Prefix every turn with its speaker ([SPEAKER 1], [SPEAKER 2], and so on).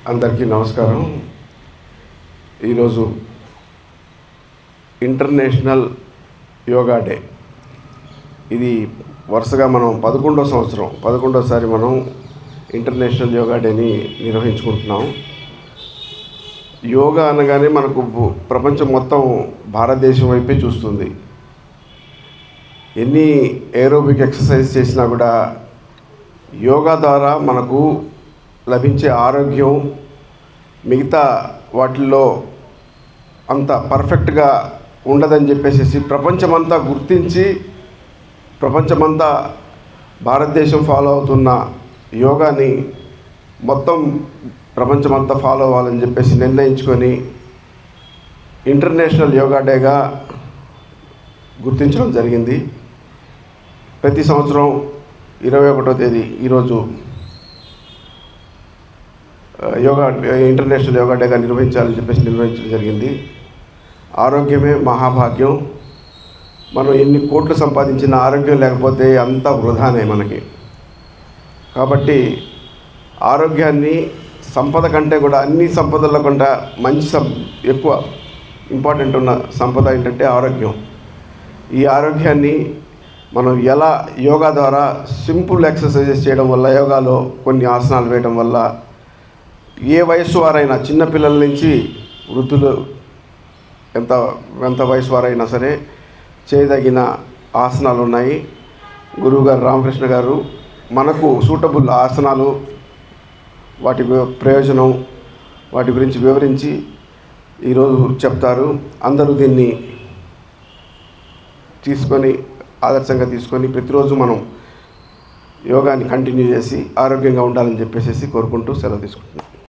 [SPEAKER 1] అందరికీ నమస్కారం. ఈరోజు ఇంటర్నేషనల్ యోగా డే. ఇది వరుసగా మనం 11వ సారి మనం ఇంటర్నేషనల్ యోగా డేని నిర్వహించుకుంటున్నాం. యోగా అనగానే మనకు ప్రపంచం మొత్తం భారతదేశం వైపే చూస్తుంది. ఎన్ని ఏరోబిక్ ఎక్సర్సైజ్ చేసినా కూడా యోగా ద్వారా మనకు లభించే ఆరోగ్యం మిగతా వాటిల్లో అంత పర్ఫెక్ట్గా ఉండదని చెప్పేసి ప్రపంచమంతా గుర్తించి ప్రపంచమంతా భారతదేశం ఫాలో అవుతున్న యోగాని మొత్తం ప్రపంచమంతా ఫాలో అవ్వాలని చెప్పేసి నిర్ణయించుకొని ఇంటర్నేషనల్ యోగా డేగా గుర్తించడం జరిగింది. ప్రతి సంవత్సరం 21వ తేదీ ఈరోజు ఇంటర్నేషనల్ యోగా డేగా నిర్వహించాలని చెప్పేసి నిర్వహించడం జరిగింది. ఆరోగ్యమే మహాభాగ్యం. మనం ఎన్ని కోట్లు సంపాదించిన ఆరోగ్యం లేకపోతే అంతా వృధానే మనకి. కాబట్టి ఆరోగ్యాన్ని సంపద కంటే కూడా అన్ని సంపదల కంటే ఎక్కువ ఇంపార్టెంట్ ఉన్న సంపద ఏంటంటే ఆరోగ్యం. ఈ ఆరోగ్యాన్ని మనం ఎలా యోగా ద్వారా సింపుల్ ఎక్సర్సైజెస్ చేయడం వల్ల, యోగాలో కొన్ని ఆసనాలు వేయడం వల్ల ఏ వయసు వారైనా, చిన్నపిల్లల నుంచి వృద్ధులు ఎంత వయసు వారైనా సరే చేయదగిన ఆసనాలు ఉన్నాయి. గురువుగారు రామకృష్ణ గారు మనకు సూటబుల్ ఆసనాలు, వాటి ప్రయోజనం, వాటి గురించి వివరించి ఈరోజు చెప్తారు. అందరూ దీన్ని ఆదర్శంగా తీసుకొని ప్రతిరోజు మనం యోగాని కంటిన్యూ చేసి ఆరోగ్యంగా ఉండాలని చెప్పేసి కోరుకుంటూ సెలవు తీసుకుంటున్నాం.